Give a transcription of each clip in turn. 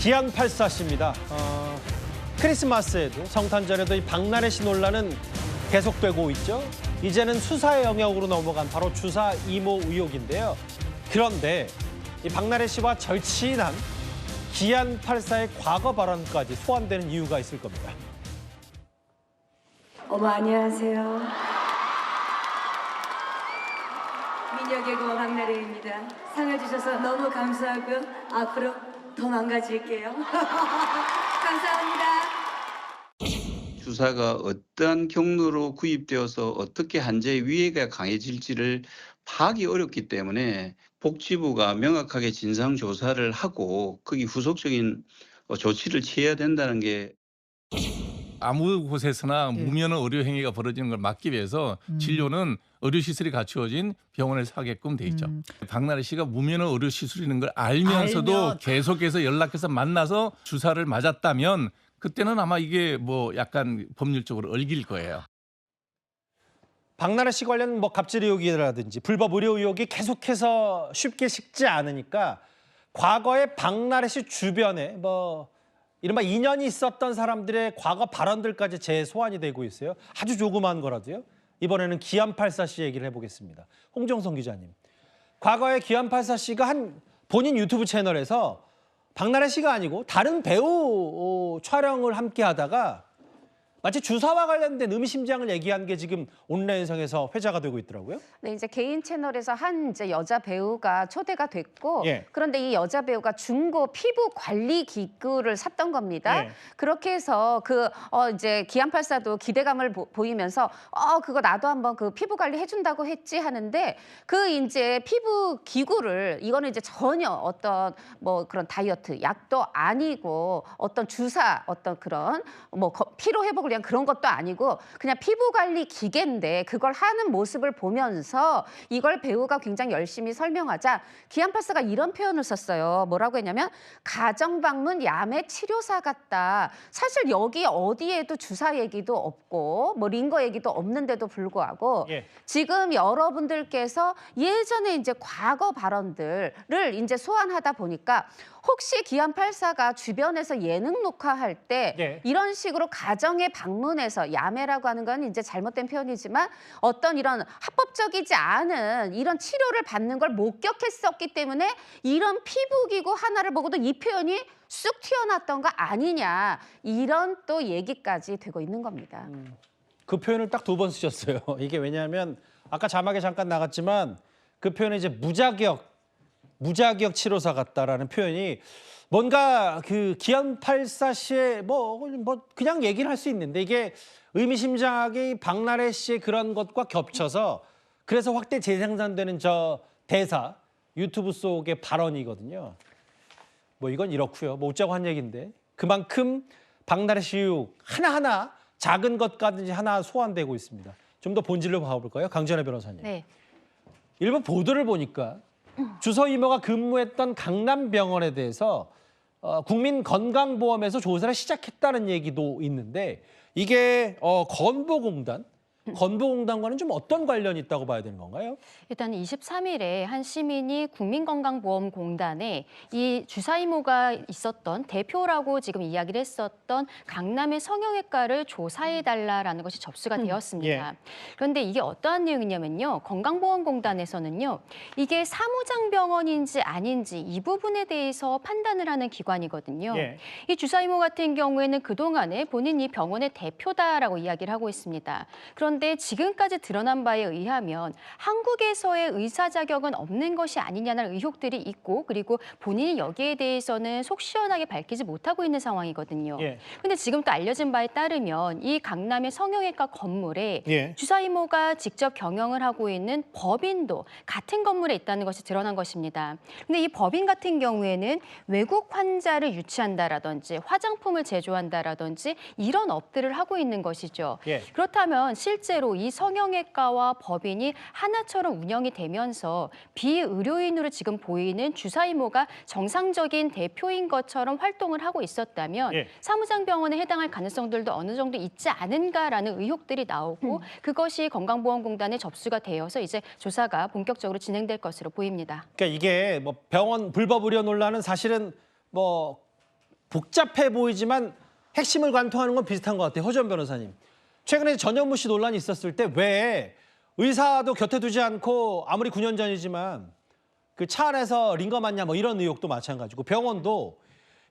기안84 씨입니다. 크리스마스에도 성탄절에도 이 박나래 씨 논란은 계속되고 있죠. 이제는 수사의 영역으로 넘어간 바로 주사 이모 의혹인데요. 그런데 이 박나래 씨와 절친한 기안84의 과거 발언까지 소환되는 이유가 있을 겁니다. 어머, 안녕하세요. 미녀개그와 박나래입니다. 상을 주셔서 너무 감사하고요. 앞으로 더 망가질게요. 감사합니다. 주사가 어떠한 경로로 구입되어서 어떻게 한재의 위해가 강해질지를 파악이 어렵기 때문에 복지부가 명확하게 진상조사를 하고 거기 후속적인 조치를 취해야 된다는 게 아무 곳에서나 무면허 의료 행위가 벌어지는 걸 막기 위해서 진료는 의료시설이 갖추어진 병원에서 하게끔 돼 있죠. 박나래 씨가 무면허 의료시설인 걸 알면서도 계속해서 연락해서 만나서 주사를 맞았다면 그때는 아마 이게 뭐 약간 법률적으로 얽힐 거예요. 박나래 씨 관련 뭐 갑질 의혹이라든지 불법 의료 의혹이 계속해서 쉽게 식지 않으니까 과거에 박나래 씨 주변에 뭐 이른바 인연이 있었던 사람들의 과거 발언들까지 재소환이 되고 있어요. 아주 조그마한 거라도요. 이번에는 기안84 씨 얘기를 해보겠습니다. 홍정성 기자님. 과거에 기안84 씨가 한 본인 유튜브 채널에서 박나래 씨가 아니고 다른 배우 촬영을 함께 하다가 마치 주사와 관련된 의미심장을 얘기한 게 지금 온라인상에서 회자가 되고 있더라고요. 네, 이제 개인 채널에서 한 이제 여자 배우가 초대가 됐고, 예. 그런데 이 여자 배우가 중고 피부 관리 기구를 샀던 겁니다. 예. 그렇게 해서 이제 기안84도 기대감을 보이면서 그거 나도 한번 그 피부 관리 해준다고 했지 하는데 그 이제 피부 기구를 이거는 이제 전혀 어떤 뭐 그런 다이어트 약도 아니고 어떤 주사 어떤 그런 뭐 피로 회복을 위한 그런 것도 아니고 그냥 피부 관리 기계인데 그걸 하는 모습을 보면서 이걸 배우가 굉장히 열심히 설명하자 기안84가 이런 표현을 썼어요. 뭐라고 했냐면 가정방문 야매 치료사 같다. 사실 여기 어디에도 주사 얘기도 없고 뭐 링거 얘기도 없는데도 불구하고 예. 지금 여러분들께서 예전에 이제 과거 발언들을 이제 소환하다 보니까 혹시 기안84가 주변에서 예능 녹화할 때 예. 이런 식으로 가정에 방문해서 야매라고 하는 건 이제 잘못된 표현이지만 어떤 이런 합법적이지 않은 이런 치료를 받는 걸 목격했었기 때문에 이런 피부기구 하나를 보고도 이 표현이 쑥 튀어나왔던 거 아니냐 이런 또 얘기까지 되고 있는 겁니다. 그 표현을 딱 2번 쓰셨어요. 이게 왜냐하면 아까 자막에 잠깐 나갔지만 그 표현이 이제 무자격 치료사 같다라는 표현이 뭔가 그 기안84 씨의 뭐 그냥 얘기를 할 수 있는데 이게 의미심장하게 박나래 씨의 그런 것과 겹쳐서 그래서 확대 재생산되는 저 대사 유튜브 속의 발언이거든요. 뭐 이건 이렇고요. 뭐 웃자고 한 얘기인데 그만큼 박나래 씨 의혹 하나하나 작은 것까지 하나 소환되고 있습니다. 좀 더 본질로 봐볼까요? 강전혜 변호사님. 네. 일부 보도를 보니까 주서 이모가 근무했던 강남병원에 대해서 국민건강보험에서 조사를 시작했다는 얘기도 있는데 이게 건보공단과는 좀 어떤 관련이 있다고 봐야 되는 건가요? 일단 23일에 한 시민이 국민건강보험공단에 이 주사 이모가 있었던 대표라고 지금 이야기를 했었던 강남의 성형외과를 조사해달라라는 것이 접수가 되었습니다. 예. 그런데 이게 어떠한 내용이냐면요. 건강보험공단에서는요. 이게 사무장병원인지 아닌지 이 부분에 대해서 판단을 하는 기관이거든요. 예. 이 주사 이모 같은 경우에는 그동안에 본인이 병원의 대표다라고 이야기를 하고 있습니다. 그런데 지금까지 드러난 바에 의하면 한국에서의 의사 자격은 없는 것이 아니냐는 의혹들이 있고 그리고 본인이 여기에 대해서는 속 시원하게 밝히지 못하고 있는 상황이거든요. 그런데 지금 또 알려진 바에 따르면 이 강남의 성형외과 건물에 예. 주사 이모가 직접 경영을 하고 있는 법인도 같은 건물에 있다는 것이 드러난 것입니다. 그런데 이 법인 같은 경우에는 외국 환자를 유치한다라든지 화장품을 제조한다라든지 이런 업들을 하고 있는 것이죠. 예. 그렇다면 실제로 이 성형외과와 법인이 하나처럼 운영이 되면서 비의료인으로 지금 보이는 주사 이모가 정상적인 대표인 것처럼 활동을 하고 있었다면 사무장병원에 해당할 가능성들도 어느 정도 있지 않은가라는 의혹들이 나오고 그것이 건강보험공단에 접수가 되어서 이제 조사가 본격적으로 진행될 것으로 보입니다. 그러니까 이게 뭐 병원 불법 의료 논란은 사실은 뭐 복잡해 보이지만 핵심을 관통하는 건 비슷한 것 같아요. 허지원 변호사님. 최근에 전현무 씨 논란이 있었을 때 왜 의사도 곁에 두지 않고 아무리 9년 전이지만 그 차 안에서 링거 맞냐 뭐 이런 의혹도 마찬가지고 병원도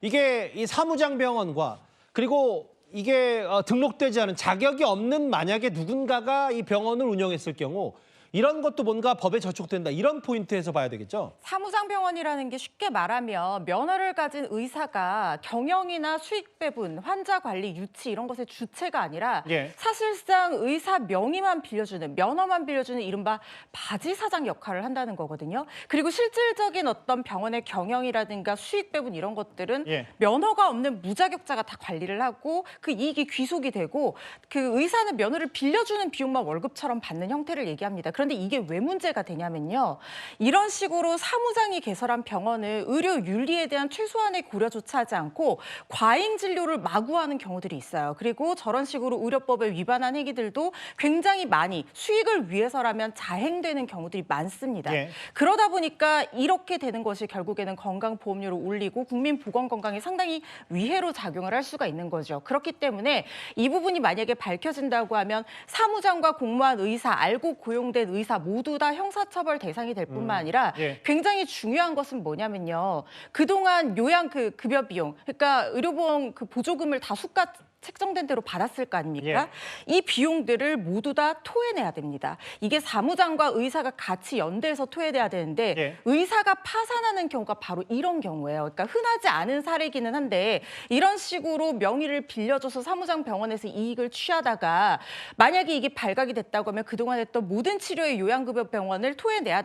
이게 이 사무장 병원과 그리고 이게 등록되지 않은 자격이 없는 만약에 누군가가 이 병원을 운영했을 경우 이런 것도 뭔가 법에 저촉된다. 이런 포인트에서 봐야 되겠죠. 사무장 병원이라는 게 쉽게 말하면 면허를 가진 의사가 경영이나 수익 배분, 환자 관리, 유치 이런 것의 주체가 아니라 예. 사실상 의사 명의만 빌려주는, 면허만 빌려주는 이른바 바지 사장 역할을 한다는 거거든요. 그리고 실질적인 어떤 병원의 경영이라든가 수익 배분 이런 것들은 예. 면허가 없는 무자격자가 다 관리를 하고 그 이익이 귀속이 되고 그 의사는 면허를 빌려주는 비용만 월급처럼 받는 형태를 얘기합니다. 그런데 이게 왜 문제가 되냐면요. 이런 식으로 사무장이 개설한 병원은 의료 윤리에 대한 최소한의 고려조차 하지 않고 과잉 진료를 마구 하는 경우들이 있어요. 그리고 저런 식으로 의료법에 위반한 행위들도 굉장히 많이 수익을 위해서라면 자행되는 경우들이 많습니다. 예. 그러다 보니까 이렇게 되는 것이 결국에는 건강보험료를 올리고 국민 보건 건강에 상당히 위해로 작용을 할 수가 있는 거죠. 그렇기 때문에 이 부분이 만약에 밝혀진다고 하면 사무장과 공무원 의사, 알고 고용된 의사 모두 다 형사처벌 대상이 될 뿐만 아니라 예. 굉장히 중요한 것은 뭐냐면요. 그동안 요양 그 급여 비용, 그러니까 의료보험 그 보조금을 다 수가 책정된 대로 받았을 거 아닙니까? 이 비용들을 모두 다 토해내야 됩니다. 이게 사무장과 의사가 같이 연대해서 토해내야 되는데 예. 의사가 파산하는 경우가 바로 이런 경우예요. 그러니까 흔하지 않은 사례기는 한데 이런 식으로 명의를 빌려줘서 사무장 병원에서 이익을 취하다가 만약에 이게 발각이 됐다고 하면 그동안 했던 모든 치료의 요양급여 병원을 토해내야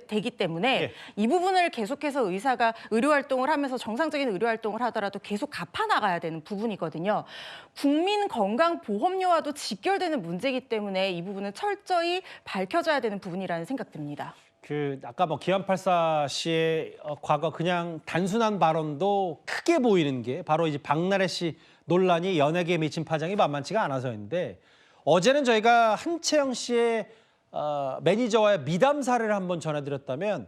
되기 때문에 예. 이 부분을 계속해서 의사가 의료활동을 하면서 정상적인 의료활동을 하더라도 계속 갚아나가야 되는 부분이거든요. 국민건강보험료와도 직결되는 문제이기 때문에 이 부분은 철저히 밝혀져야 되는 부분이라는 생각 듭니다. 그 아까 뭐 기안84 씨의 과거 그냥 단순한 발언도 크게 보이는 게 바로 이제 박나래 씨 논란이 연예계에 미친 파장이 만만치가 않아서인데 어제는 저희가 한채영 씨의 매니저와의 미담 사례를 한번 전해드렸다면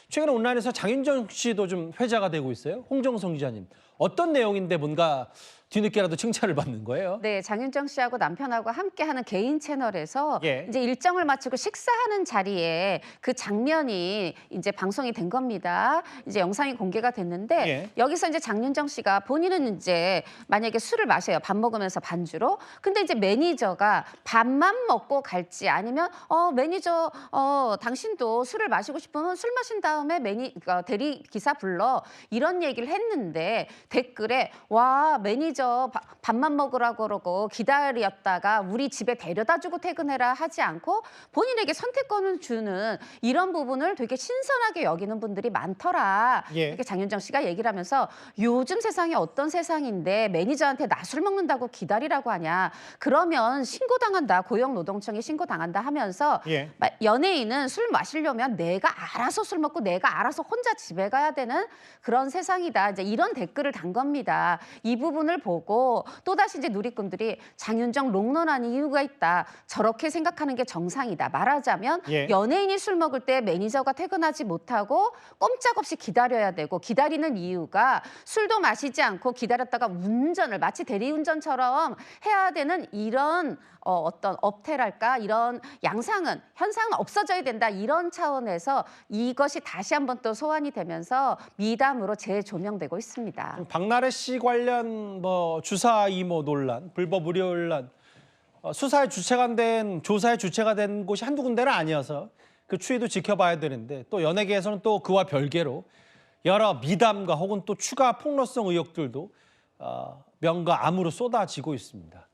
최근 온라인에서 장윤정 씨도 좀 회자가 되고 있어요. 홍정성 기자님. 어떤 내용인데 뭔가 뒤늦게라도 칭찬을 받는 거예요? 네, 장윤정 씨하고 남편하고 함께하는 개인 채널에서 예. 이제 일정을 마치고 식사하는 자리에 그 장면이 이제 방송이 된 겁니다. 이제 영상이 공개가 됐는데 예. 여기서 이제 장윤정 씨가 본인은 이제 만약에 술을 마셔요. 밥 먹으면서 반주로. 근데 이제 매니저가 밥만 먹고 갈지 아니면 매니저 당신도 술을 마시고 싶으면 술 마신 다음에 대리 기사 불러 이런 얘기를 했는데 댓글에 와 매니저 밥만 먹으라고 그러고 기다렸다가 우리 집에 데려다주고 퇴근해라 하지 않고 본인에게 선택권을 주는 이런 부분을 되게 신선하게 여기는 분들이 많더라. 예. 이렇게 장윤정 씨가 얘기를 하면서 요즘 세상이 어떤 세상인데 매니저한테 나 술 먹는다고 기다리라고 하냐. 그러면 신고당한다. 고용노동청에 신고당한다 하면서 예. 연예인은 술 마시려면 내가 알아서 술 먹고 내가 알아서 혼자 집에 가야 되는 그런 세상이다. 이제 이런 댓글을 단 겁니다. 이 부분을 보고 또다시 이제 누리꾼들이 장윤정 롱런하는 이유가 있다. 저렇게 생각하는 게 정상이다. 말하자면 예. 연예인이 술 먹을 때 매니저가 퇴근하지 못하고 꼼짝없이 기다려야 되고 기다리는 이유가 술도 마시지 않고 기다렸다가 운전을 마치 대리운전처럼 해야 되는 이런 어떤 업태랄까 이런 현상은 없어져야 된다. 이런 차원에서 이것이 다시 한번 또 소환이 되면서 미담으로 재조명되고 있습니다. 박나래 씨 관련 뭐 주사 이모 논란, 불법 의료 논란, 수사의 주체가 된 조사의 주체가 된 곳이 한두 군데는 아니어서 그 추이도 지켜봐야 되는데 또 연예계에서는 또 그와 별개로 여러 미담과 혹은 또 추가 폭로성 의혹들도 명과 암으로 쏟아지고 있습니다.